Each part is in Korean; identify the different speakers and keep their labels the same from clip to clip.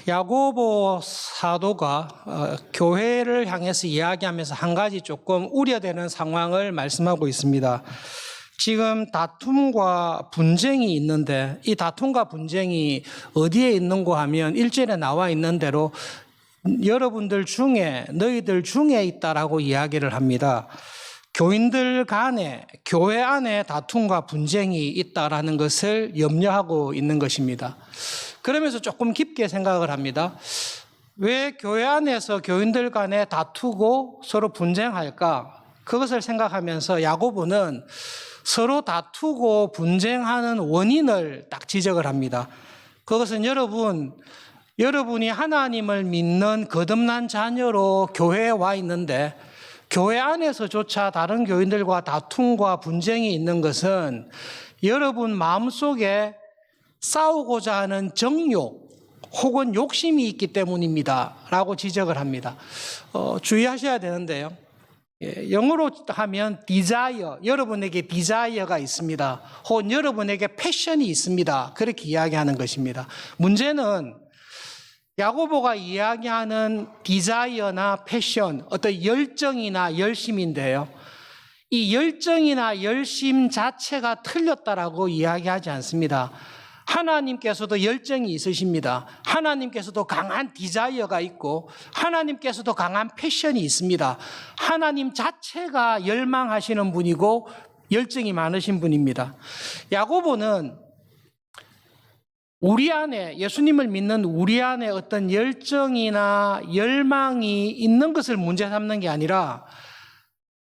Speaker 1: 야고보 사도가 교회를 향해서 이야기하면서 한 가지 조금 우려되는 상황을 말씀하고 있습니다. 지금 다툼과 분쟁이 있는데 이 다툼과 분쟁이 어디에 있는고 하면 1절에 나와 있는 대로 여러분들 중에 너희들 중에 있다라고 이야기를 합니다. 교인들 간에 교회 안에 다툼과 분쟁이 있다라는 것을 염려하고 있는 것입니다. 그러면서 조금 깊게 생각을 합니다. 왜 교회 안에서 교인들 간에 다투고 서로 분쟁할까? 그것을 생각하면서 야고보는 서로 다투고 분쟁하는 원인을 딱 지적을 합니다. 그것은 여러분이 하나님을 믿는 거듭난 자녀로 교회에 와 있는데 교회 안에서조차 다른 교인들과 다툼과 분쟁이 있는 것은 여러분 마음속에 싸우고자 하는 정욕 혹은 욕심이 있기 때문입니다 라고 지적을 합니다. 주의하셔야 되는데요. 영어로 하면 desire, 여러분에게 desire가 있습니다. 혹은 여러분에게 패션이 있습니다. 그렇게 이야기하는 것입니다. 문제는 야고보가 이야기하는 디자이어나 패션, 어떤 열정이나 열심인데요. 이 열정이나 열심 자체가 틀렸다라고 이야기하지 않습니다. 하나님께서도 열정이 있으십니다. 하나님께서도 강한 디자이어가 있고 하나님께서도 강한 패션이 있습니다. 하나님 자체가 열망하시는 분이고 열정이 많으신 분입니다. 야고보는 우리 안에 예수님을 믿는 우리 안에 어떤 열정이나 열망이 있는 것을 문제 삼는 게 아니라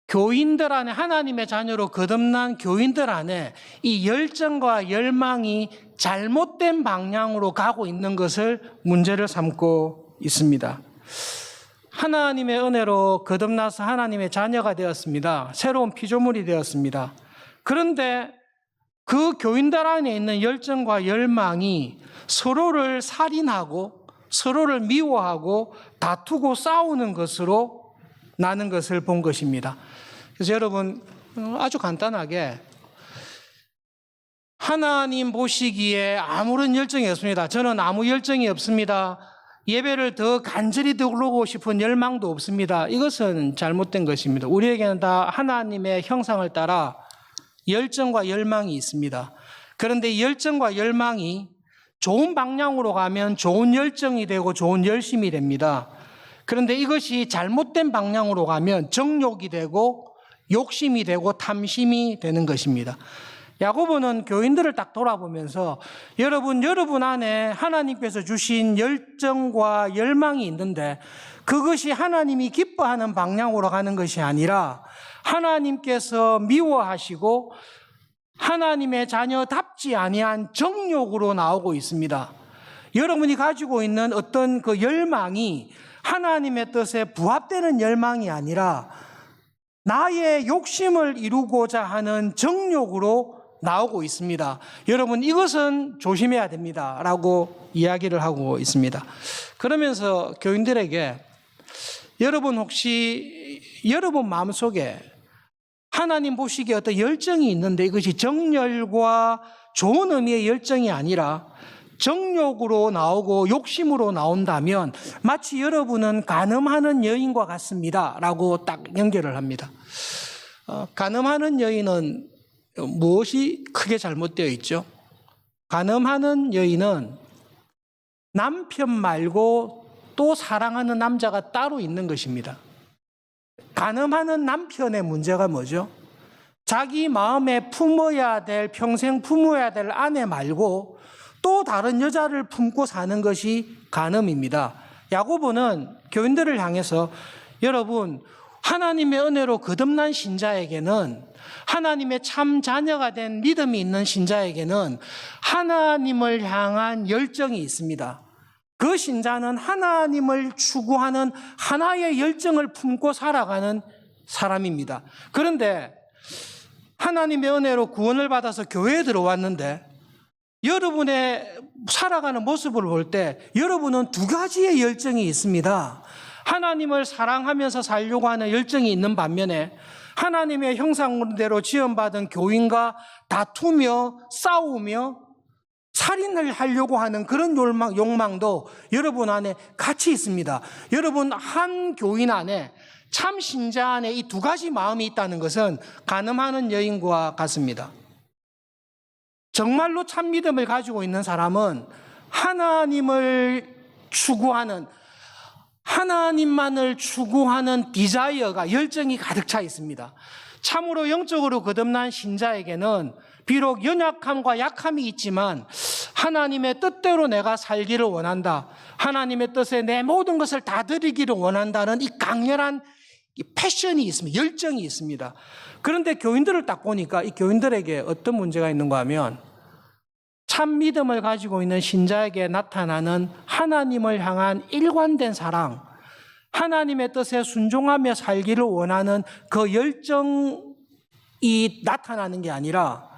Speaker 1: 교인들 안에 하나님의 자녀로 거듭난 교인들 안에 이 열정과 열망이 잘못된 방향으로 가고 있는 것을 문제를 삼고 있습니다. 하나님의 은혜로 거듭나서 하나님의 자녀가 되었습니다. 새로운 피조물이 되었습니다. 그런데 그 교인들 안에 있는 열정과 열망이 서로를 살인하고 서로를 미워하고 다투고 싸우는 것으로 나는 것을 본 것입니다. 그래서 여러분 아주 간단하게 하나님 보시기에 아무런 열정이 없습니다. 저는 아무 열정이 없습니다. 예배를 더 간절히 드리고 싶은 열망도 없습니다. 이것은 잘못된 것입니다. 우리에게는 다 하나님의 형상을 따라 열정과 열망이 있습니다. 그런데 열정과 열망이 좋은 방향으로 가면 좋은 열정이 되고 좋은 열심이 됩니다. 그런데 이것이 잘못된 방향으로 가면 정욕이 되고 욕심이 되고 탐심이 되는 것입니다. 야고보는 교인들을 딱 돌아보면서 여러분 안에 하나님께서 주신 열정과 열망이 있는데 그것이 하나님이 기뻐하는 방향으로 가는 것이 아니라 하나님께서 미워하시고 하나님의 자녀답지 아니한 정욕으로 나오고 있습니다. 여러분이 가지고 있는 어떤 그 열망이 하나님의 뜻에 부합되는 열망이 아니라 나의 욕심을 이루고자 하는 정욕으로 나오고 있습니다. 여러분 이것은 조심해야 됩니다 라고 이야기를 하고 있습니다. 그러면서 교인들에게 여러분 혹시 여러분 마음속에 하나님 보시기에 어떤 열정이 있는데 이것이 정열과 좋은 의미의 열정이 아니라 정욕으로 나오고 욕심으로 나온다면 마치 여러분은 간음하는 여인과 같습니다 라고 딱 연결을 합니다. 간음하는 여인은 무엇이 크게 잘못되어 있죠? 간음하는 여인은 남편 말고 또 사랑하는 남자가 따로 있는 것입니다. 간음하는 남편의 문제가 뭐죠? 자기 마음에 품어야 될, 평생 품어야 될 아내 말고 또 다른 여자를 품고 사는 것이 간음입니다. 야고보는 교인들을 향해서 여러분 하나님의 은혜로 거듭난 신자에게는 하나님의 참 자녀가 된 믿음이 있는 신자에게는 하나님을 향한 열정이 있습니다. 그 신자는 하나님을 추구하는 하나의 열정을 품고 살아가는 사람입니다. 그런데 하나님의 은혜로 구원을 받아서 교회에 들어왔는데 여러분의 살아가는 모습을 볼 때 여러분은 두 가지의 열정이 있습니다. 하나님을 사랑하면서 살려고 하는 열정이 있는 반면에 하나님의 형상대로 지음받은 교인과 다투며 싸우며 살인을 하려고 하는 그런 욕망도 여러분 안에 같이 있습니다. 여러분 한 교인 안에 참 신자 안에 이 두 가지 마음이 있다는 것은 간음하는 여인과 같습니다. 정말로 참 믿음을 가지고 있는 사람은 하나님을 추구하는, 하나님만을 추구하는 디자이어가, 열정이 가득 차 있습니다. 참으로 영적으로 거듭난 신자에게는 비록 연약함과 약함이 있지만 하나님의 뜻대로 내가 살기를 원한다, 하나님의 뜻에 내 모든 것을 다 드리기를 원한다는 이 강렬한 패션이 있습니다. 열정이 있습니다. 그런데 교인들을 딱 보니까 이 교인들에게 어떤 문제가 있는가 하면 참 믿음을 가지고 있는 신자에게 나타나는 하나님을 향한 일관된 사랑, 하나님의 뜻에 순종하며 살기를 원하는 그 열정이 나타나는 게 아니라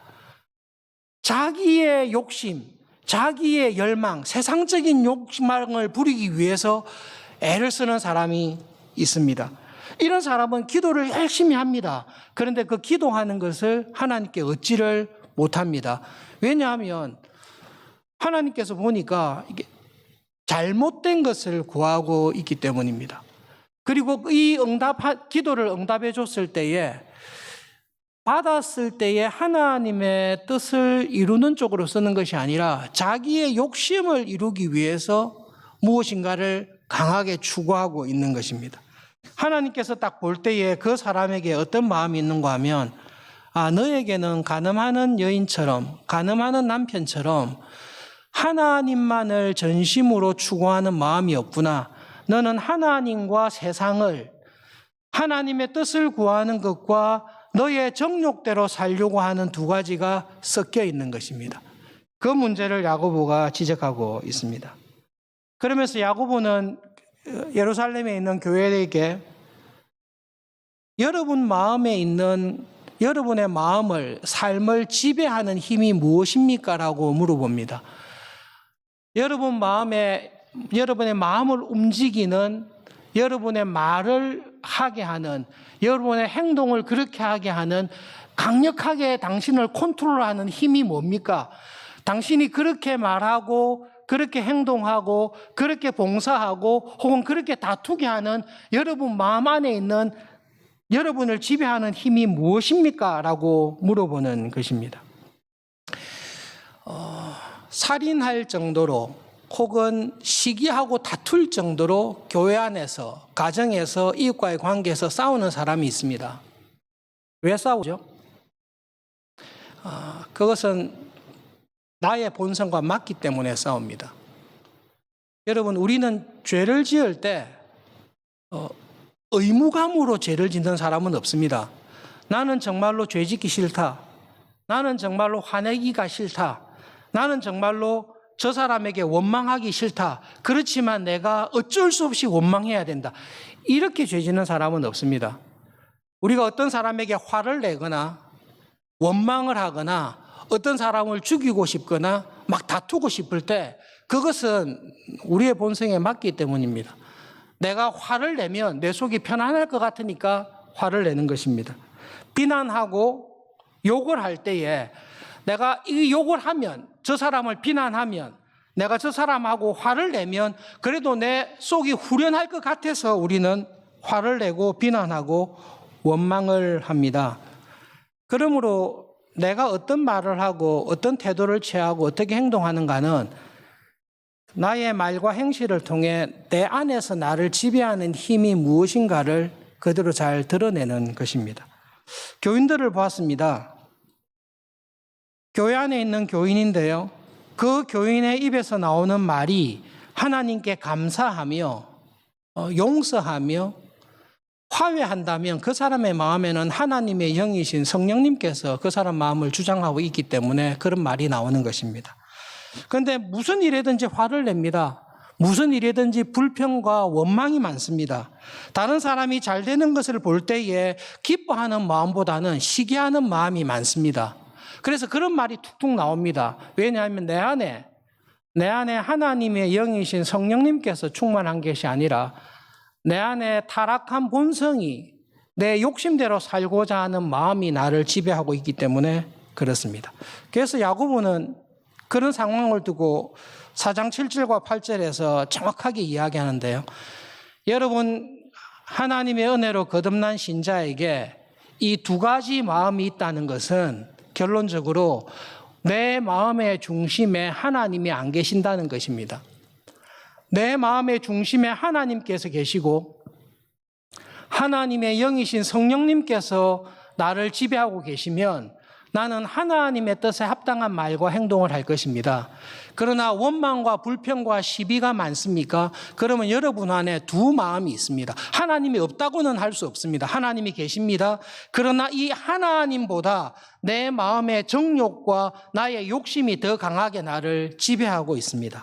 Speaker 1: 자기의 욕심, 자기의 열망, 세상적인 욕망을 부리기 위해서 애를 쓰는 사람이 있습니다. 이런 사람은 기도를 열심히 합니다. 그런데 그 기도하는 것을 하나님께 얻지를 못합니다. 왜냐하면 하나님께서 보니까 이게 잘못된 것을 구하고 있기 때문입니다. 그리고 이 기도를 응답해 줬을 때에, 받았을 때에 하나님의 뜻을 이루는 쪽으로 쓰는 것이 아니라 자기의 욕심을 이루기 위해서 무엇인가를 강하게 추구하고 있는 것입니다. 하나님께서 딱 볼 때에 그 사람에게 어떤 마음이 있는가 하면, 너에게는 간음하는 여인처럼, 간음하는 남편처럼 하나님만을 전심으로 추구하는 마음이 없구나. 너는 하나님과 세상을, 하나님의 뜻을 구하는 것과 너의 정욕대로 살려고 하는 두 가지가 섞여 있는 것입니다. 그 문제를 야고보가 지적하고 있습니다. 그러면서 야고보는 예루살렘에 있는 교회에게 여러분 마음에 있는, 여러분의 마음을, 삶을 지배하는 힘이 무엇입니까? 라고 물어봅니다. 여러분의 마음을 움직이는, 여러분의 말을 하게 하는, 여러분의 행동을 그렇게 하게 하는, 강력하게 당신을 컨트롤하는 힘이 뭡니까? 당신이 그렇게 말하고, 그렇게 행동하고, 그렇게 봉사하고, 혹은 그렇게 다투게 하는 여러분 마음 안에 있는, 여러분을 지배하는 힘이 무엇입니까? 라고 물어보는 것입니다. 살인할 정도로 혹은 시기하고 다툴 정도로 교회 안에서, 가정에서, 이웃과의 관계에서 싸우는 사람이 있습니다. 왜 싸우죠? 그것은 나의 본성과 맞기 때문에 싸웁니다. 여러분, 우리는 죄를 지을 때 의무감으로 죄를 짓는 사람은 없습니다. 나는 정말로 죄 짓기 싫다. 나는 정말로 화내기가 싫다. 나는 정말로 저 사람에게 원망하기 싫다. 그렇지만 내가 어쩔 수 없이 원망해야 된다. 이렇게 죄 짓는 사람은 없습니다. 우리가 어떤 사람에게 화를 내거나 원망을 하거나 어떤 사람을 죽이고 싶거나 막 다투고 싶을 때 그것은 우리의 본성에 맞기 때문입니다. 내가 화를 내면 내 속이 편안할 것 같으니까 화를 내는 것입니다. 비난하고 욕을 할 때에 내가 이 욕을 하면, 저 사람을 비난하면, 내가 저 사람하고 화를 내면 그래도 내 속이 후련할 것 같아서 우리는 화를 내고 비난하고 원망을 합니다. 그러므로 내가 어떤 말을 하고 어떤 태도를 취하고 어떻게 행동하는가는 나의 말과 행실을 통해 내 안에서 나를 지배하는 힘이 무엇인가를 그대로 잘 드러내는 것입니다. 교인들을 보았습니다. 교회 안에 있는 교인인데요, 그 교인의 입에서 나오는 말이 하나님께 감사하며 용서하며 화해한다면 그 사람의 마음에는 하나님의 영이신 성령님께서 그 사람 마음을 주장하고 있기 때문에 그런 말이 나오는 것입니다. 그런데 무슨 일이든지 화를 냅니다. 무슨 일이든지 불평과 원망이 많습니다. 다른 사람이 잘 되는 것을 볼 때에 기뻐하는 마음보다는 시기하는 마음이 많습니다. 그래서 그런 말이 툭툭 나옵니다. 왜냐하면 내 안에 하나님의 영이신 성령님께서 충만한 것이 아니라 내 안에 타락한 본성이, 내 욕심대로 살고자 하는 마음이 나를 지배하고 있기 때문에 그렇습니다. 그래서 야고보는 그런 상황을 두고 4장 7절과 8절에서 정확하게 이야기하는데요. 여러분, 하나님의 은혜로 거듭난 신자에게 이 두 가지 마음이 있다는 것은 결론적으로 내 마음의 중심에 하나님이 안 계신다는 것입니다. 내 마음의 중심에 하나님께서 계시고 하나님의 영이신 성령님께서 나를 지배하고 계시면 나는 하나님의 뜻에 합당한 말과 행동을 할 것입니다. 그러나 원망과 불평과 시비가 많습니까? 그러면 여러분 안에 두 마음이 있습니다. 하나님이 없다고는 할 수 없습니다. 하나님이 계십니다. 그러나 이 하나님보다 내 마음의 정욕과 나의 욕심이 더 강하게 나를 지배하고 있습니다.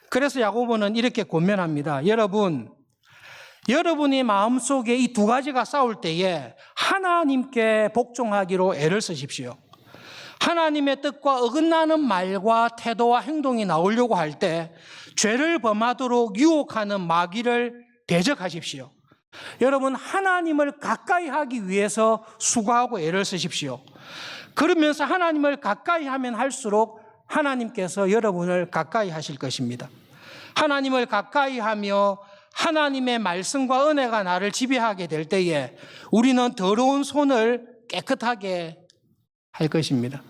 Speaker 1: 그래서 야고보는 이렇게 권면합니다. 여러분이 마음속에 이 두 가지가 싸울 때에 하나님께 복종하기로 애를 쓰십시오. 하나님의 뜻과 어긋나는 말과 태도와 행동이 나오려고 할 때 죄를 범하도록 유혹하는 마귀를 대적하십시오. 여러분, 하나님을 가까이 하기 위해서 수고하고 애를 쓰십시오. 그러면서 하나님을 가까이 하면 할수록 하나님께서 여러분을 가까이 하실 것입니다. 하나님을 가까이 하며 하나님의 말씀과 은혜가 나를 지배하게 될 때에 우리는 더러운 손을 깨끗하게 할 것입니다.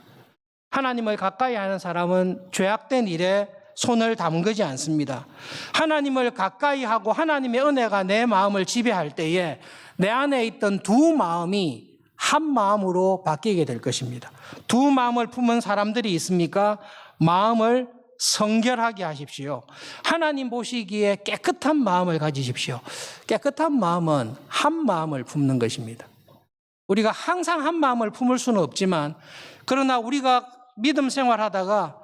Speaker 1: 하나님을 가까이 하는 사람은 죄악된 일에 손을 담그지 않습니다. 하나님을 가까이 하고 하나님의 은혜가 내 마음을 지배할 때에 내 안에 있던 두 마음이 한 마음으로 바뀌게 될 것입니다. 두 마음을 품은 사람들이 있습니까? 마음을 성결하게 하십시오. 하나님 보시기에 깨끗한 마음을 가지십시오. 깨끗한 마음은 한 마음을 품는 것입니다. 우리가 항상 한 마음을 품을 수는 없지만 그러나 우리가 믿음 생활하다가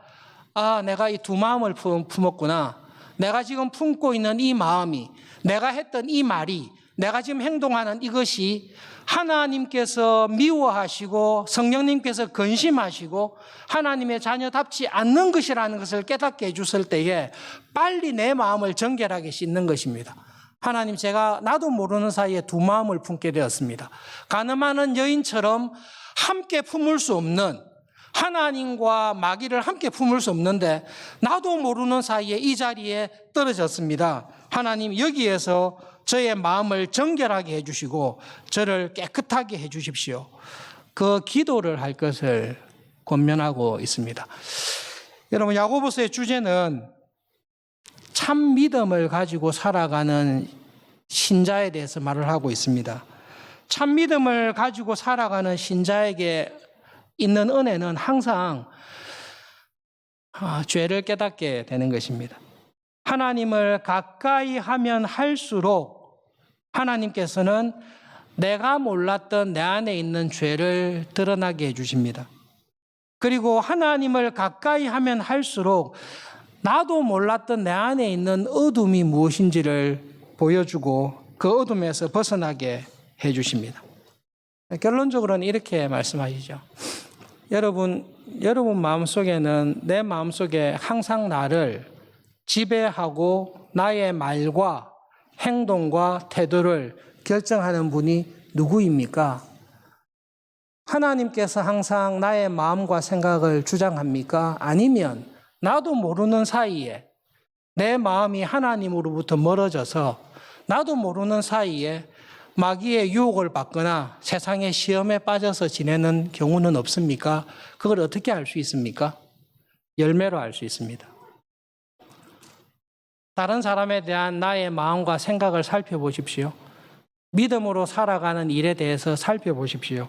Speaker 1: 내가 이 두 마음을 품었구나. 내가 지금 품고 있는 이 마음이, 내가 했던 이 말이, 내가 지금 행동하는 이것이 하나님께서 미워하시고 성령님께서 근심하시고 하나님의 자녀답지 않는 것이라는 것을 깨닫게 해주실 때에 빨리 내 마음을 정결하게 씻는 것입니다. 하나님, 제가 나도 모르는 사이에 두 마음을 품게 되었습니다. 가늠하는 여인처럼 함께 품을 수 없는, 하나님과 마귀를 함께 품을 수 없는데 나도 모르는 사이에 이 자리에 떨어졌습니다. 하나님, 여기에서 저의 마음을 정결하게 해주시고 저를 깨끗하게 해주십시오. 그 기도를 할 것을 권면하고 있습니다. 여러분, 야고보서의 주제는 참 믿음을 가지고 살아가는 신자에 대해서 말을 하고 있습니다. 참 믿음을 가지고 살아가는 신자에게 있는 은혜는 항상 죄를 깨닫게 되는 것입니다. 하나님을 가까이 하면 할수록 하나님께서는 내가 몰랐던 내 안에 있는 죄를 드러나게 해주십니다. 그리고 하나님을 가까이 하면 할수록 나도 몰랐던 내 안에 있는 어둠이 무엇인지를 보여주고 그 어둠에서 벗어나게 해주십니다. 결론적으로는 이렇게 말씀하시죠. 여러분 마음속에는, 내 마음속에 항상 나를 지배하고 나의 말과 행동과 태도를 결정하는 분이 누구입니까? 하나님께서 항상 나의 마음과 생각을 주장합니까? 아니면 나도 모르는 사이에 내 마음이 하나님으로부터 멀어져서 나도 모르는 사이에 마귀의 유혹을 받거나 세상의 시험에 빠져서 지내는 경우는 없습니까? 그걸 어떻게 알 수 있습니까? 열매로 알 수 있습니다. 다른 사람에 대한 나의 마음과 생각을 살펴보십시오. 믿음으로 살아가는 일에 대해서 살펴보십시오.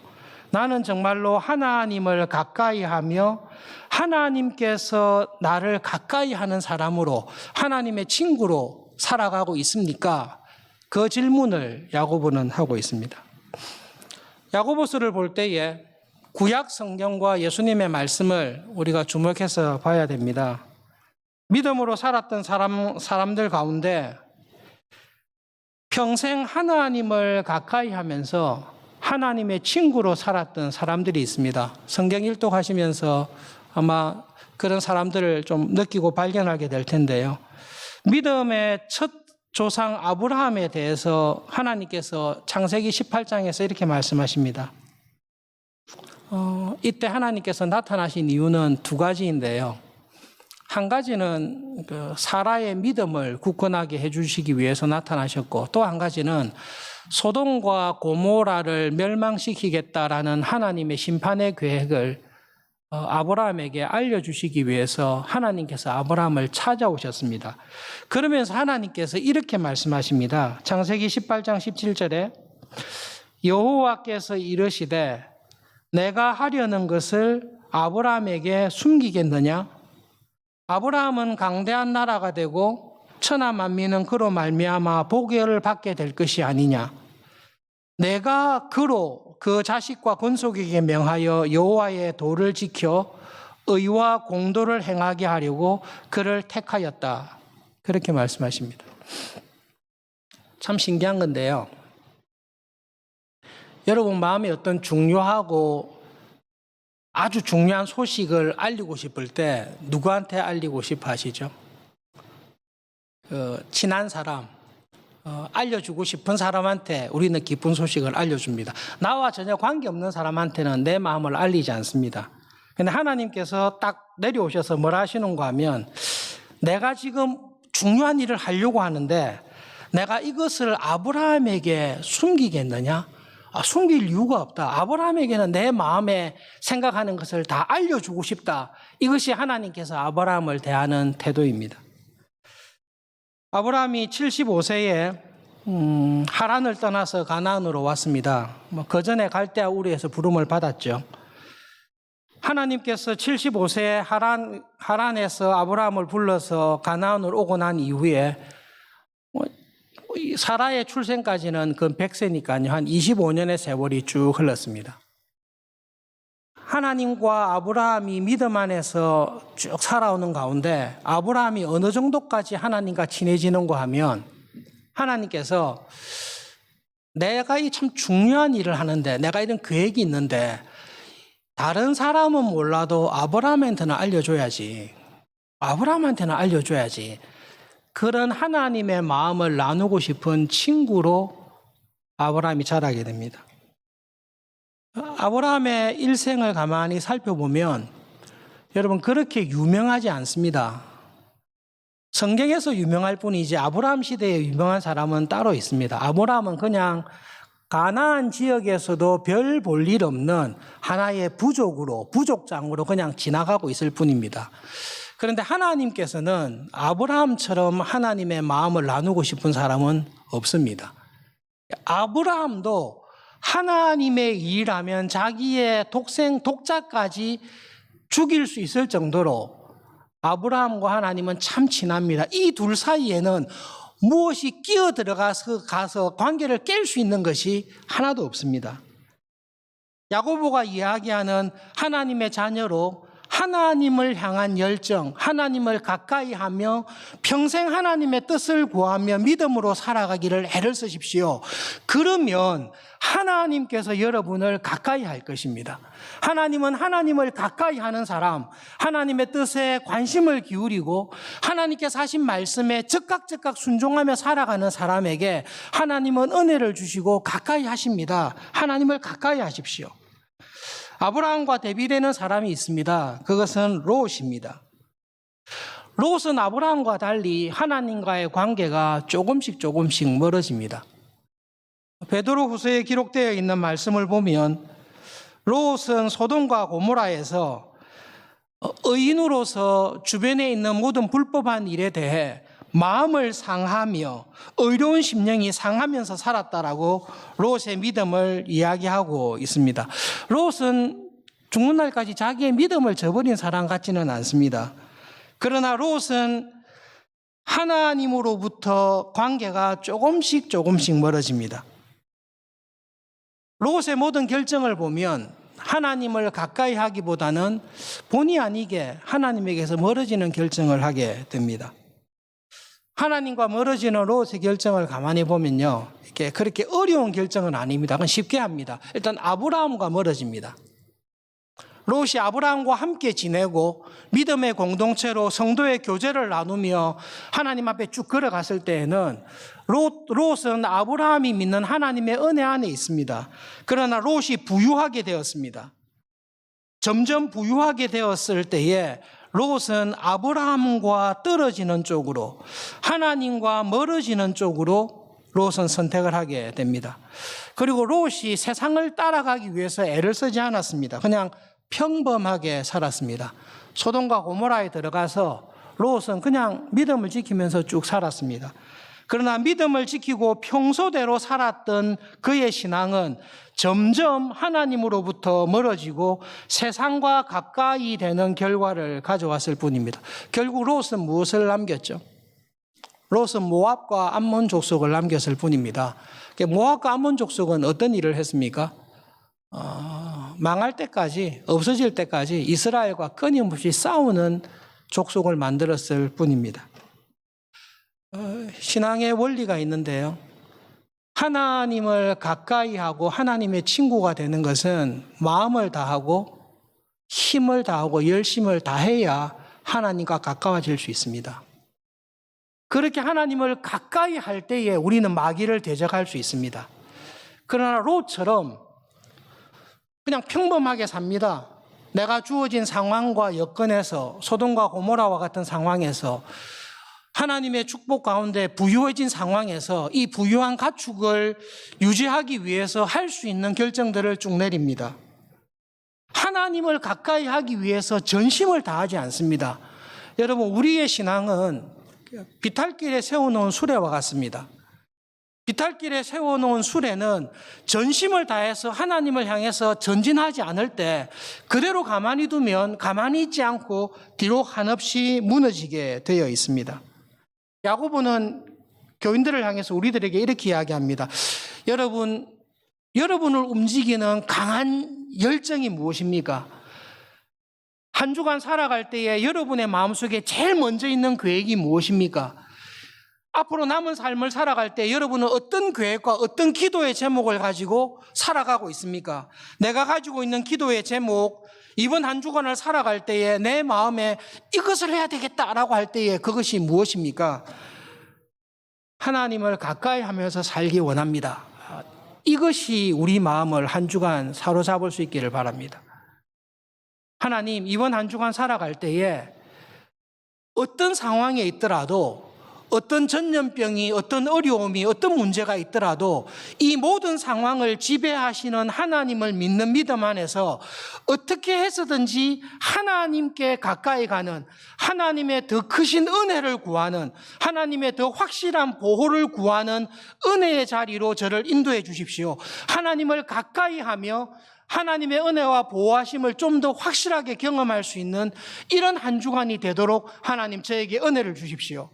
Speaker 1: 나는 정말로 하나님을 가까이 하며 하나님께서 나를 가까이 하는 사람으로, 하나님의 친구로 살아가고 있습니까? 그 질문을 야고보는 하고 있습니다. 야고보서를 볼 때에 구약 성경과 예수님의 말씀을 우리가 주목해서 봐야 됩니다. 믿음으로 살았던 사람들 가운데 평생 하나님을 가까이 하면서 하나님의 친구로 살았던 사람들이 있습니다. 성경 일독하시면서 아마 그런 사람들을 좀 느끼고 발견하게 될 텐데요. 믿음의 첫 조상 아브라함에 대해서 하나님께서 창세기 18장에서 이렇게 말씀하십니다. 이때 하나님께서 나타나신 이유는 두 가지인데요. 한 가지는 사라의 믿음을 굳건하게 해주시기 위해서 나타나셨고, 또 한 가지는 소돔과 고모라를 멸망시키겠다라는 하나님의 심판의 계획을 아브라함에게 알려주시기 위해서 하나님께서 아브라함을 찾아오셨습니다. 그러면서 하나님께서 이렇게 말씀하십니다. 창세기 18장 17절에 여호와께서 이르시되 내가 하려는 것을 아브라함에게 숨기겠느냐? 아브라함은 강대한 나라가 되고 천하 만민은 그로 말미암아 복을 받게 될 것이 아니냐. 내가 그로 그 자식과 권속에게 명하여 여호와의 도를 지켜 의와 공도를 행하게 하려고 그를 택하였다. 그렇게 말씀하십니다. 참 신기한 건데요. 여러분 마음에 어떤 중요하고 아주 중요한 소식을 알리고 싶을 때 누구한테 알리고 싶어 하시죠? 친한 사람, 알려주고 싶은 사람한테 우리는 기쁜 소식을 알려줍니다. 나와 전혀 관계없는 사람한테는 내 마음을 알리지 않습니다. 그런데 하나님께서 딱 내려오셔서 뭘 하시는가 하면 내가 지금 중요한 일을 하려고 하는데 내가 이것을 아브라함에게 숨기겠느냐? 숨길 이유가 없다. 아브라함에게는 내 마음에 생각하는 것을 다 알려주고 싶다. 이것이 하나님께서 아브라함을 대하는 태도입니다. 아브라함이 75세에 하란을 떠나서 가나안으로 왔습니다. 그 전에 갈대아 우르에서 부름을 받았죠. 하나님께서 75세에 하란에서 아브라함을 불러서 가나안으로 오고 난 이후에 사라의 출생까지는 그 100세니까요. 한 25년의 세월이 쭉 흘렀습니다. 하나님과 아브라함이 믿음 안에서 쭉 살아오는 가운데 아브라함이 어느 정도까지 하나님과 친해지는가 하면 하나님께서 내가 이 참 중요한 일을 하는데 내가 이런 계획이 있는데 다른 사람은 몰라도 아브라함한테는 알려줘야지. 아브라함한테는 알려줘야지. 그런 하나님의 마음을 나누고 싶은 친구로 아브라함이 자라게 됩니다. 아브라함의 일생을 가만히 살펴보면 여러분 그렇게 유명하지 않습니다. 성경에서 유명할 뿐이지 아브라함 시대에 유명한 사람은 따로 있습니다. 아브라함은 그냥 가나안 지역에서도 별 볼 일 없는 하나의 부족장으로 그냥 지나가고 있을 뿐입니다. 그런데 하나님께서는 아브라함처럼 하나님의 마음을 나누고 싶은 사람은 없습니다. 아브라함도 하나님의 일이라면 자기의 독자까지 죽일 수 있을 정도로 아브라함과 하나님은 참 친합니다. 이 둘 사이에는 무엇이 끼어 들어가서 관계를 깰 수 있는 것이 하나도 없습니다. 야고보가 이야기하는 하나님의 자녀로 하나님을 향한 열정, 하나님을 가까이 하며 평생 하나님의 뜻을 구하며 믿음으로 살아가기를 애를 쓰십시오. 그러면 하나님께서 여러분을 가까이 할 것입니다. 하나님은 하나님을 가까이 하는 사람, 하나님의 뜻에 관심을 기울이고 하나님께서 하신 말씀에 즉각 순종하며 살아가는 사람에게 하나님은 은혜를 주시고 가까이 하십니다. 하나님을 가까이 하십시오. 아브라함과 대비되는 사람이 있습니다. 그것은 롯입니다. 롯은 아브라함과 달리 하나님과의 관계가 조금씩 멀어집니다. 베드로후서에 기록되어 있는 말씀을 보면 롯은 소돔과 고모라에서 의인으로서 주변에 있는 모든 불법한 일에 대해 마음을 상하며 의로운 심령이 상하면서 살았다라고 롯의 믿음을 이야기하고 있습니다. 롯은 죽는 날까지 자기의 믿음을 저버린 사람 같지는 않습니다. 그러나 롯은 하나님으로부터 관계가 조금씩 멀어집니다. 롯의 모든 결정을 보면 하나님을 가까이 하기보다는 본의 아니게 하나님에게서 멀어지는 결정을 하게 됩니다. 하나님과 멀어지는 롯의 결정을 가만히 보면요, 이렇게 그렇게 어려운 결정은 아닙니다. 그건 쉽게 합니다. 일단 아브라함과 멀어집니다. 롯이 아브라함과 함께 지내고 믿음의 공동체로 성도의 교제를 나누며 하나님 앞에 쭉 걸어갔을 때에는 롯은 아브라함이 믿는 하나님의 은혜 안에 있습니다. 그러나 롯이 부유하게 되었습니다. 점점 부유하게 되었을 때에 롯은 아브라함과 떨어지는 쪽으로, 하나님과 멀어지는 쪽으로 롯은 선택을 하게 됩니다. 그리고 롯이 세상을 따라가기 위해서 애를 쓰지 않았습니다. 그냥 평범하게 살았습니다. 소돔과 고모라에 들어가서 롯은 그냥 믿음을 지키면서 쭉 살았습니다. 그러나 믿음을 지키고 평소대로 살았던 그의 신앙은 점점 하나님으로부터 멀어지고 세상과 가까이 되는 결과를 가져왔을 뿐입니다. 결국 롯은 무엇을 남겼죠? 롯은 모압과 암몬 족속을 남겼을 뿐입니다. 모압과 암몬 족속은 어떤 일을 했습니까? 망할 때까지, 없어질 때까지 이스라엘과 끊임없이 싸우는 족속을 만들었을 뿐입니다. 신앙의 원리가 있는데요. 하나님을 가까이 하고 하나님의 친구가 되는 것은 마음을 다하고 힘을 다하고 열심을 다해야 하나님과 가까워질 수 있습니다. 그렇게 하나님을 가까이 할 때에 우리는 마귀를 대적할 수 있습니다. 그러나 롯처럼 그냥 평범하게 삽니다. 내가 주어진 상황과 여건에서 소돔과 고모라와 같은 상황에서 하나님의 축복 가운데 부유해진 상황에서 이 부유한 가축을 유지하기 위해서 할 수 있는 결정들을 쭉 내립니다. 하나님을 가까이 하기 위해서 전심을 다하지 않습니다. 여러분, 우리의 신앙은 비탈길에 세워놓은 수레와 같습니다. 비탈길에 세워놓은 수레는 전심을 다해서 하나님을 향해서 전진하지 않을 때 그대로 가만히 두면 가만히 있지 않고 뒤로 한없이 무너지게 되어 있습니다. 야고보는 교인들을 향해서 우리들에게 이렇게 이야기합니다. 여러분을 움직이는 강한 열정이 무엇입니까? 한 주간 살아갈 때에 여러분의 마음속에 제일 먼저 있는 계획이 무엇입니까? 앞으로 남은 삶을 살아갈 때 여러분은 어떤 계획과 어떤 기도의 제목을 가지고 살아가고 있습니까? 내가 가지고 있는 기도의 제목, 이번 한 주간을 살아갈 때에 내 마음에 이것을 해야 되겠다라고 할 때에 그것이 무엇입니까? 하나님을 가까이 하면서 살기 원합니다. 이것이 우리 마음을 한 주간 사로잡을 수 있기를 바랍니다. 하나님, 이번 한 주간 살아갈 때에 어떤 상황에 있더라도 어떤 전염병이, 어떤 어려움이, 어떤 문제가 있더라도 이 모든 상황을 지배하시는 하나님을 믿는 믿음 안에서 어떻게 해서든지 하나님께 가까이 가는, 하나님의 더 크신 은혜를 구하는, 하나님의 더 확실한 보호를 구하는 은혜의 자리로 저를 인도해 주십시오. 하나님을 가까이 하며 하나님의 은혜와 보호하심을 좀 더 확실하게 경험할 수 있는 이런 한 주간이 되도록 하나님 저에게 은혜를 주십시오.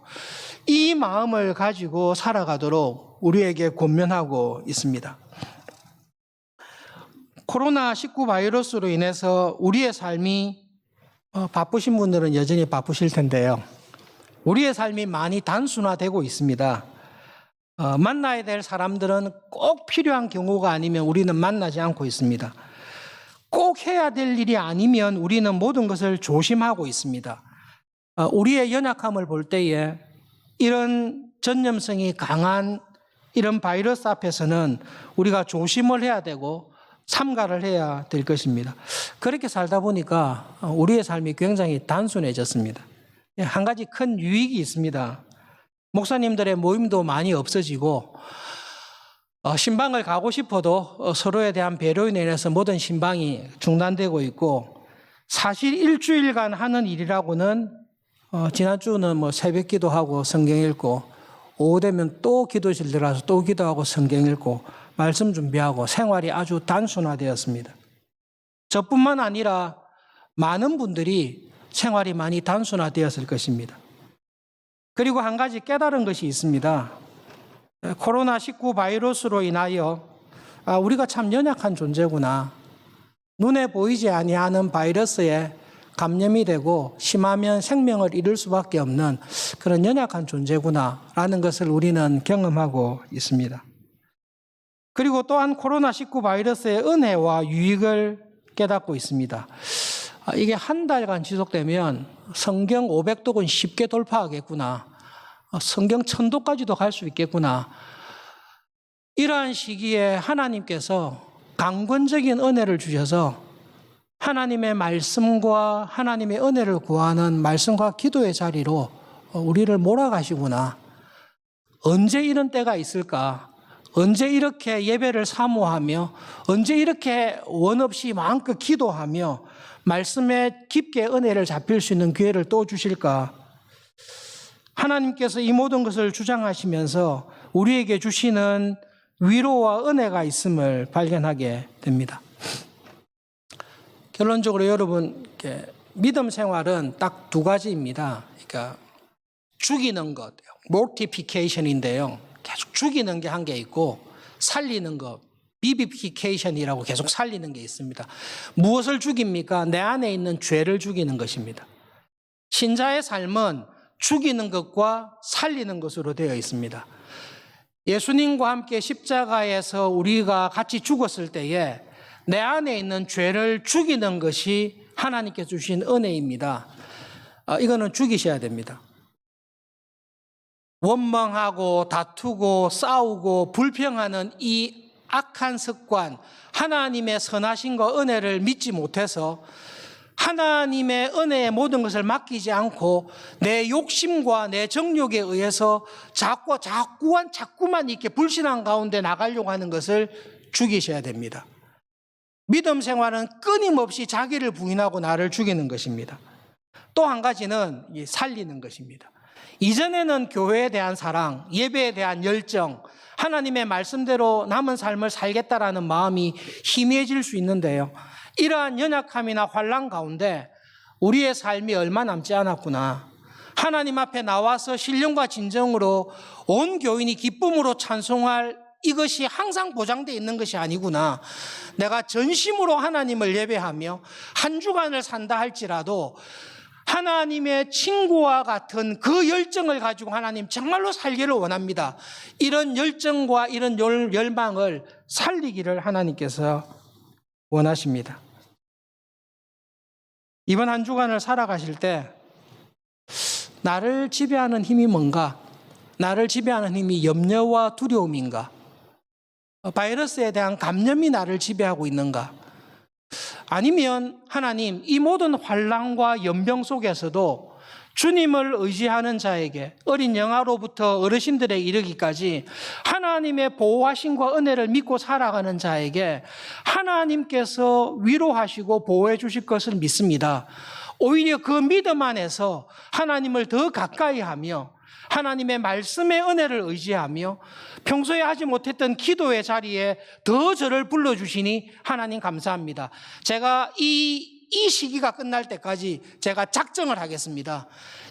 Speaker 1: 이 마음을 가지고 살아가도록 우리에게 권면하고 있습니다. 코로나19 바이러스로 인해서 우리의 삶이 바쁘신 분들은 여전히 바쁘실 텐데요. 우리의 삶이 많이 단순화되고 있습니다. 만나야 될 사람들은 꼭 필요한 경우가 아니면 우리는 만나지 않고 있습니다. 꼭 해야 될 일이 아니면 우리는 모든 것을 조심하고 있습니다. 우리의 연약함을 볼 때에 이런 전염성이 강한 이런 바이러스 앞에서는 우리가 조심을 해야 되고 삼가를 해야 될 것입니다. 그렇게 살다 보니까 우리의 삶이 굉장히 단순해졌습니다. 한 가지 큰 유익이 있습니다. 목사님들의 모임도 많이 없어지고 신방을 가고 싶어도 서로에 대한 배려로 인해서 모든 신방이 중단되고 있고, 사실 일주일간 하는 일이라고는 지난주는 새벽 기도하고 성경 읽고, 오후 되면 또 기도실 들어가서 또 기도하고 성경 읽고 말씀 준비하고 생활이 아주 단순화되었습니다. 저뿐만 아니라 많은 분들이 생활이 많이 단순화되었을 것입니다. 그리고 한 가지 깨달은 것이 있습니다. 코로나19 바이러스로 인하여 우리가 참 연약한 존재구나. 눈에 보이지 아니하는 바이러스에 감염이 되고 심하면 생명을 잃을 수밖에 없는 그런 연약한 존재구나라는 것을 우리는 경험하고 있습니다. 그리고 또한 코로나19 바이러스의 은혜와 유익을 깨닫고 있습니다. 이게 한 달간 지속되면 성경 500독은 쉽게 돌파하겠구나. 성경 1000독까지도 갈 수 있겠구나. 이러한 시기에 하나님께서 강권적인 은혜를 주셔서 하나님의 말씀과 하나님의 은혜를 구하는 말씀과 기도의 자리로 우리를 몰아가시구나. 언제 이런 때가 있을까? 언제 이렇게 예배를 사모하며 언제 이렇게 원 없이 마음껏 기도하며 말씀에 깊게 은혜를 잡힐 수 있는 기회를 또 주실까? 하나님께서 이 모든 것을 주장하시면서 우리에게 주시는 위로와 은혜가 있음을 발견하게 됩니다. 결론적으로 여러분, 믿음 생활은 딱 두 가지입니다. 그러니까 죽이는 것, mortification인데요. 계속 죽이는 게 한 개 있고 살리는 것, vivification이라고 계속 살리는 게 있습니다. 무엇을 죽입니까? 내 안에 있는 죄를 죽이는 것입니다. 신자의 삶은 죽이는 것과 살리는 것으로 되어 있습니다. 예수님과 함께 십자가에서 우리가 같이 죽었을 때에 내 안에 있는 죄를 죽이는 것이 하나님께 주신 은혜입니다. 이거는 죽이셔야 됩니다. 원망하고 다투고 싸우고 불평하는 이 악한 습관, 하나님의 선하심과 은혜를 믿지 못해서 하나님의 은혜의 모든 것을 맡기지 않고 내 욕심과 내 정욕에 의해서 자꾸만 이렇게 불신앙 가운데 나가려고 하는 것을 죽이셔야 됩니다. 믿음 생활은 끊임없이 자기를 부인하고 나를 죽이는 것입니다. 또 한 가지는 살리는 것입니다. 이전에는 교회에 대한 사랑, 예배에 대한 열정, 하나님의 말씀대로 남은 삶을 살겠다라는 마음이 희미해질 수 있는데요. 이러한 연약함이나 환난 가운데 우리의 삶이 얼마 남지 않았구나. 하나님 앞에 나와서 신령과 진정으로 온 교인이 기쁨으로 찬송할 이것이 항상 보장되어 있는 것이 아니구나. 내가 전심으로 하나님을 예배하며 한 주간을 산다 할지라도 하나님의 친구와 같은 그 열정을 가지고 하나님 정말로 살기를 원합니다. 이런 열정과 이런 열망을 살리기를 하나님께서 원하십니다. 이번 한 주간을 살아가실 때 나를 지배하는 힘이 뭔가? 나를 지배하는 힘이 염려와 두려움인가? 바이러스에 대한 감염이 나를 지배하고 있는가? 아니면 하나님 이 모든 환난과 연병 속에서도 주님을 의지하는 자에게 어린 영아로부터 어르신들에 이르기까지 하나님의 보호하심과 은혜를 믿고 살아가는 자에게 하나님께서 위로하시고 보호해 주실 것을 믿습니다. 오히려 그 믿음 안에서 하나님을 더 가까이 하며 하나님의 말씀의 은혜를 의지하며 평소에 하지 못했던 기도의 자리에 더 저를 불러주시니 하나님 감사합니다. 제가 이 시기가 끝날 때까지 제가 작정을 하겠습니다.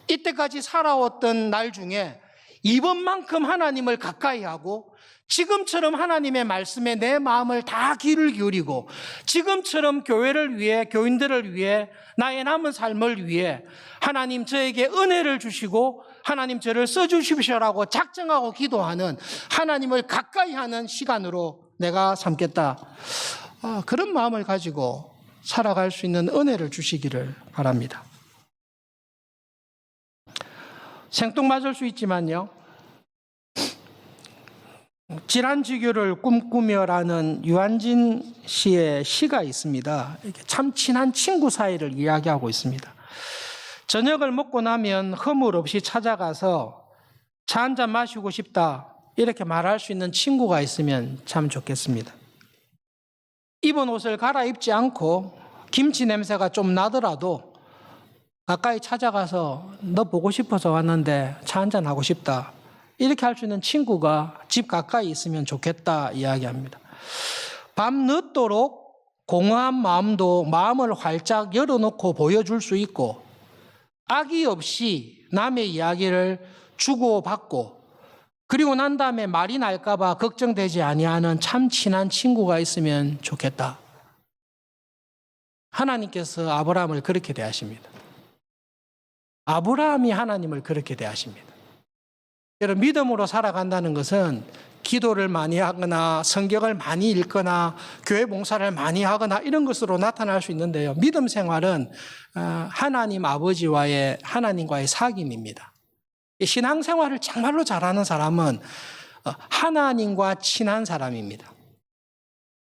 Speaker 1: 이때까지 살아왔던 날 중에 이번만큼 하나님을 가까이 하고 지금처럼 하나님의 말씀에 내 마음을 다 귀를 기울이고 지금처럼 교회를 위해 교인들을 위해 나의 남은 삶을 위해 하나님 저에게 은혜를 주시고 하나님 저를 써주십시오라고 작정하고 기도하는 하나님을 가까이 하는 시간으로 내가 삼겠다. 그런 마음을 가지고 살아갈 수 있는 은혜를 주시기를 바랍니다. 생뚱맞을 수 있지만요. 질환지교를 꿈꾸며라는 유한진 씨의 시가 있습니다. 참 친한 친구 사이를 이야기하고 있습니다. 저녁을 먹고 나면 허물 없이 찾아가서 차 한잔 마시고 싶다 이렇게 말할 수 있는 친구가 있으면 참 좋겠습니다. 입은 옷을 갈아입지 않고 김치 냄새가 좀 나더라도 가까이 찾아가서 너 보고 싶어서 왔는데 차 한잔 하고 싶다 이렇게 할 수 있는 친구가 집 가까이 있으면 좋겠다 이야기합니다. 밤 늦도록 공허한 마음도 마음을 활짝 열어놓고 보여줄 수 있고 악의 없이 남의 이야기를 주고받고 그리고 난 다음에 말이 날까 봐 걱정되지 아니하는 참 친한 친구가 있으면 좋겠다. 하나님께서 아브라함을 그렇게 대하십니다. 아브라함이 하나님을 그렇게 대하십니다. 여러분, 믿음으로 살아간다는 것은 기도를 많이 하거나 성경을 많이 읽거나 교회 봉사를 많이 하거나 이런 것으로 나타날 수 있는데요. 믿음 생활은 하나님 아버지와의 하나님과의 사귐입니다. 신앙생활을 정말로 잘하는 사람은 하나님과 친한 사람입니다.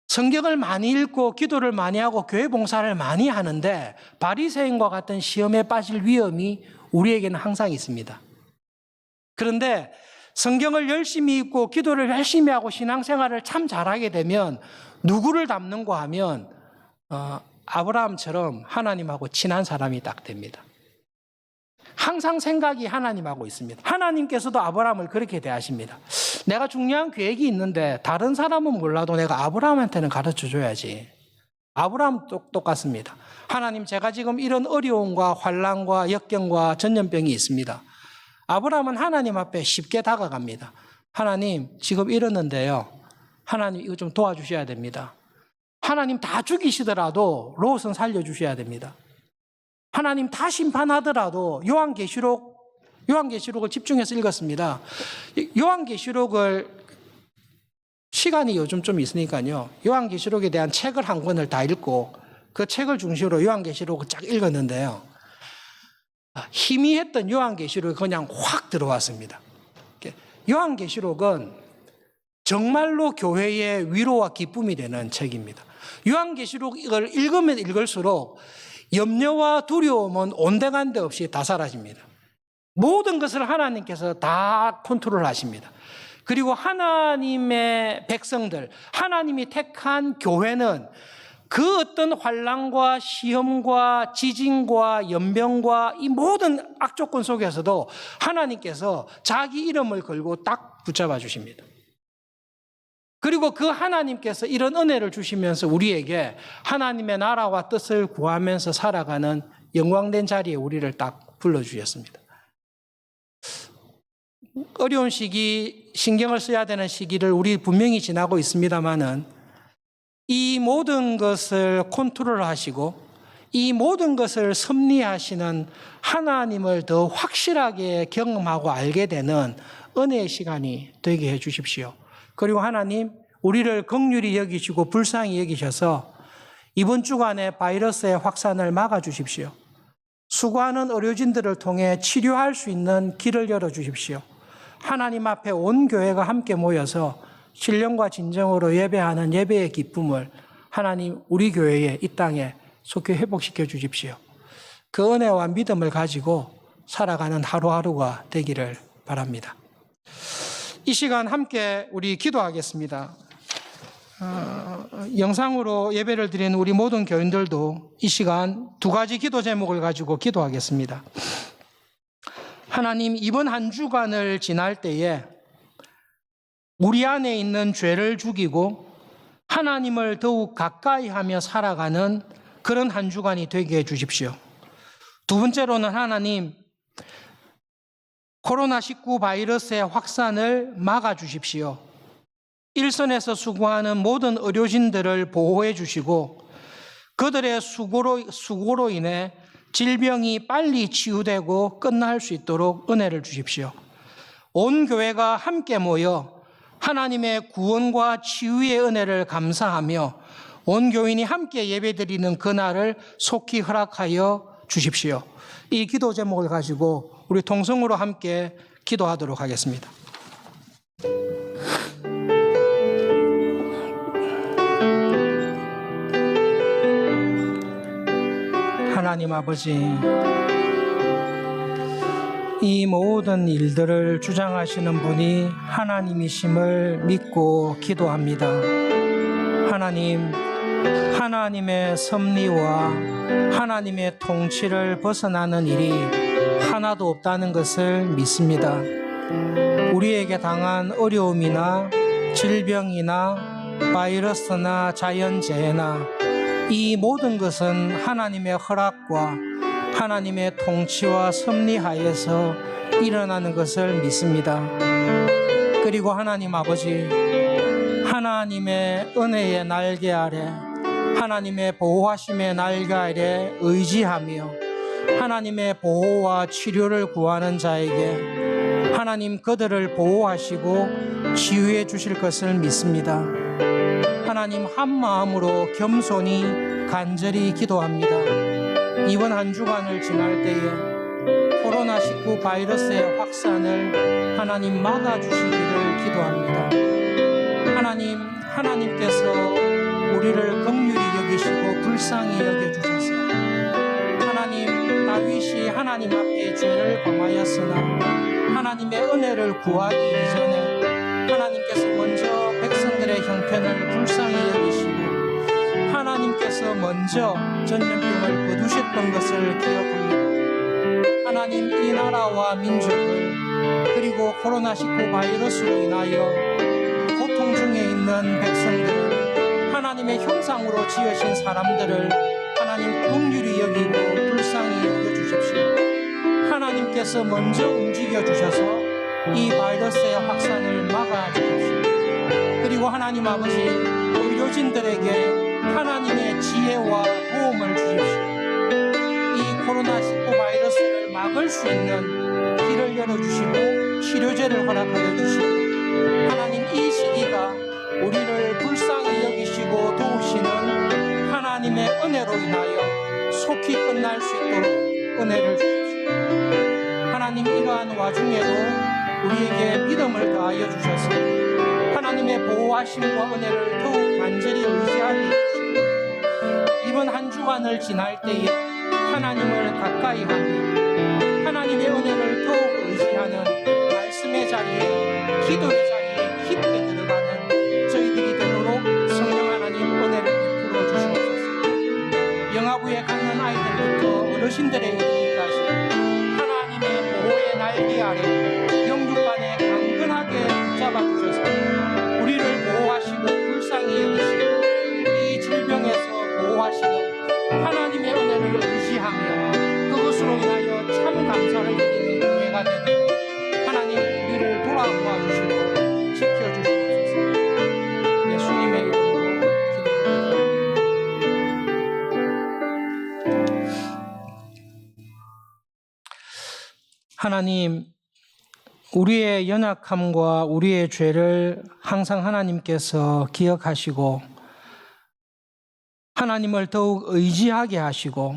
Speaker 1: 성경을 많이 읽고 기도를 많이 하고 교회 봉사를 많이 하는데 바리새인과 같은 시험에 빠질 위험이 우리에게는 항상 있습니다. 그런데 성경을 열심히 읽고 기도를 열심히 하고 신앙생활을 참 잘하게 되면 누구를 닮는가 하면 아브라함처럼 하나님하고 친한 사람이 딱 됩니다. 항상 생각이 하나님하고 있습니다. 하나님께서도 아브라함을 그렇게 대하십니다. 내가 중요한 계획이 있는데 다른 사람은 몰라도 내가 아브라함한테는 가르쳐 줘야지. 아브라함 똑같습니다. 하나님, 제가 지금 이런 어려움과 환난과 역경과 전염병이 있습니다. 아브라함은 하나님 앞에 쉽게 다가갑니다. 하나님, 지금 이러는데요. 하나님, 이거 좀 도와주셔야 됩니다. 하나님 다 죽이시더라도 롯은 살려주셔야 됩니다. 하나님 다 심판하더라도 요한계시록을 집중해서 읽었습니다. 요한계시록을 시간이 요즘 좀 있으니까요. 요한계시록에 대한 책을 한 권을 다 읽고 그 책을 중심으로 요한계시록을 쫙 읽었는데요. 희미했던 요한계시록이 그냥 확 들어왔습니다. 요한계시록은 정말로 교회의 위로와 기쁨이 되는 책입니다. 요한계시록을 읽으면 읽을수록 염려와 두려움은 온데간데 없이 다 사라집니다. 모든 것을 하나님께서 다 컨트롤하십니다. 그리고 하나님의 백성들, 하나님이 택한 교회는 그 어떤 환난과 시험과 지진과 연병과 이 모든 악조건 속에서도 하나님께서 자기 이름을 걸고 딱 붙잡아 주십니다. 그리고 그 하나님께서 이런 은혜를 주시면서 우리에게 하나님의 나라와 뜻을 구하면서 살아가는 영광된 자리에 우리를 딱 불러주셨습니다. 어려운 시기, 신경을 써야 되는 시기를 우리 분명히 지나고 있습니다만은 이 모든 것을 컨트롤하시고 이 모든 것을 섭리하시는 하나님을 더 확실하게 경험하고 알게 되는 은혜의 시간이 되게 해 주십시오. 그리고 하나님, 우리를 긍휼히 여기시고 불쌍히 여기셔서 이번 주간에 바이러스의 확산을 막아주십시오. 수고하는 의료진들을 통해 치료할 수 있는 길을 열어주십시오. 하나님 앞에 온 교회가 함께 모여서 신령과 진정으로 예배하는 예배의 기쁨을 하나님 우리 교회에 이 땅에 속히 회복시켜 주십시오. 그 은혜와 믿음을 가지고 살아가는 하루하루가 되기를 바랍니다. 이 시간 함께 우리 기도하겠습니다. 영상으로 예배를 드리는 우리 모든 교인들도 이 시간 두 가지 기도 제목을 가지고 기도하겠습니다. 하나님, 이번 한 주간을 지날 때에 우리 안에 있는 죄를 죽이고 하나님을 더욱 가까이 하며 살아가는 그런 한 주간이 되게 해 주십시오. 두 번째로는 하나님, 코로나19 바이러스의 확산을 막아주십시오. 일선에서 수고하는 모든 의료진들을 보호해 주시고 그들의 수고로 인해 질병이 빨리 치유되고 끝날 수 있도록 은혜를 주십시오. 온 교회가 함께 모여 하나님의 구원과 치유의 은혜를 감사하며 온 교인이 함께 예배드리는 그날을 속히 허락하여 주십시오. 이 기도 제목을 가지고 우리 통성으로 함께 기도하도록 하겠습니다. 하나님 아버지, 이 모든 일들을 주장하시는 분이 하나님이심을 믿고 기도합니다. 하나님, 하나님의 섭리와 하나님의 통치를 벗어나는 일이 하나도 없다는 것을 믿습니다. 우리에게 당한 어려움이나 질병이나 바이러스나 자연재해나 이 모든 것은 하나님의 허락과 하나님의 통치와 섭리 하에서 일어나는 것을 믿습니다. 그리고 하나님 아버지, 하나님의 은혜의 날개 아래, 하나님의 보호하심의 날개 아래 의지하며 하나님의 보호와 치료를 구하는 자에게 하나님 그들을 보호하시고 치유해 주실 것을 믿습니다. 하나님, 한 마음으로 겸손히 간절히 기도합니다. 이번 한 주간을 지날 때에 코로나19 바이러스의 확산을 하나님 막아주시기를 기도합니다. 하나님, 하나님께서 우리를 긍휼히 여기시고 불쌍히 여겨주셔서 하나님, 다윗이 하나님 앞에 죄를 범하였으나 하나님의 은혜를 구하기 이전에 하나님께서 먼저 백성들의 형편을 불쌍히 여기시고 하나님께서 먼저 전염병을 거두셨던 것을 기억합니다. 하나님, 이 나라와 민족을 그리고 코로나19 바이러스로 인하여 고통 중에 있는 백성들을 하나님의 형상으로 지으신 사람들을 하나님 긍휼히 여기고 불쌍히 여겨주십시오. 하나님께서 먼저 움직여 주셔서 이 바이러스의 확산을 막아주십시오. 그리고 하나님 아버지, 의료진들에게 하나님의 지혜와 도움을 주십시오. 이 코로나19 바이러스를 막을 수 있는 길을 열어주시고 치료제를 허락하여 주시고 하나님, 이 시기가 우리를 불쌍히 여기시고 도우시는 하나님의 은혜로 인하여 속히 끝날 수 있도록 은혜를 주십시오. 하나님, 이러한 와중에도 우리에게 믿음을 더하여 주셔서 하나님의 보호하심과 은혜를 더욱 간절히 의지하게 해주시고 이번 한 주간을 지날 때에 하나님을 가까이 하며 하나님의 은혜를 더욱 의지하는 말씀의 자리에, 기도의 자리에 깊게 들어가는 저희들이 되도록 성령 하나님 은혜를 베풀어 주시옵소서. 영아부에 가는 아이들부터 어르신들의 이르기까지 하나님의 보호의 날개 아래 영육간에 강건하게 붙잡아 주셔서 우리를 보호하시고 불쌍히 여기시고 이 질병에서 보호하시는 하나님의 은혜를 의지하며 그것으로 인하여 참 감사를 드리는 교회가 되는 하나님, 우리를 돌아보아 주시고 지켜주시옵소서. 예수님의 이름으로 기도드립니다. 하나님, 우리의 연약함과 우리의 죄를 항상 하나님께서 기억하시고 하나님을 더욱 의지하게 하시고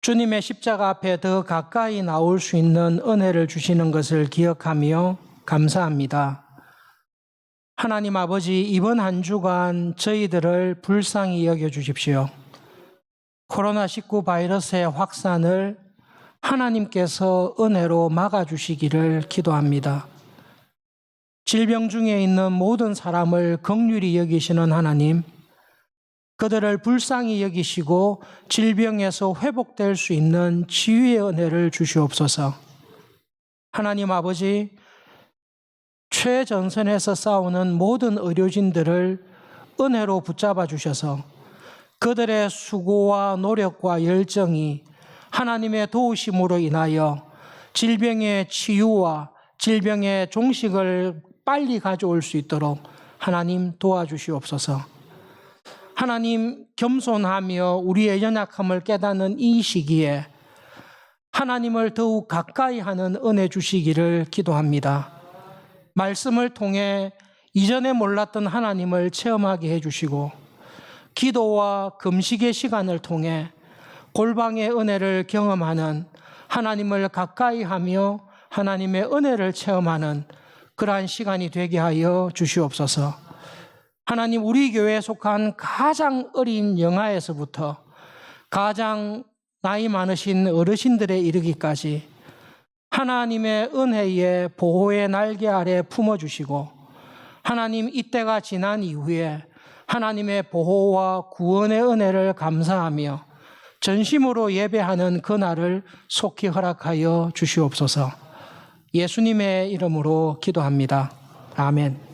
Speaker 1: 주님의 십자가 앞에 더 가까이 나올 수 있는 은혜를 주시는 것을 기억하며 감사합니다. 하나님 아버지, 이번 한 주간 저희들을 불쌍히 여겨주십시오. 코로나19 바이러스의 확산을 하나님께서 은혜로 막아주시기를 기도합니다. 질병 중에 있는 모든 사람을 긍휼히 여기시는 하나님, 그들을 불쌍히 여기시고 질병에서 회복될 수 있는 치유의 은혜를 주시옵소서. 하나님 아버지, 최전선에서 싸우는 모든 의료진들을 은혜로 붙잡아 주셔서 그들의 수고와 노력과 열정이 하나님의 도우심으로 인하여 질병의 치유와 질병의 종식을 빨리 가져올 수 있도록 하나님 도와주시옵소서. 하나님, 겸손하며 우리의 연약함을 깨닫는 이 시기에 하나님을 더욱 가까이 하는 은혜 주시기를 기도합니다. 말씀을 통해 이전에 몰랐던 하나님을 체험하게 해주시고 기도와 금식의 시간을 통해 골방의 은혜를 경험하는, 하나님을 가까이 하며 하나님의 은혜를 체험하는 그러한 시간이 되게 하여 주시옵소서. 하나님, 우리 교회에 속한 가장 어린 영아에서부터 가장 나이 많으신 어르신들에 이르기까지 하나님의 은혜의 보호의 날개 아래 품어주시고 하나님, 이때가 지난 이후에 하나님의 보호와 구원의 은혜를 감사하며 전심으로 예배하는 그날을 속히 허락하여 주시옵소서. 예수님의 이름으로 기도합니다. 아멘.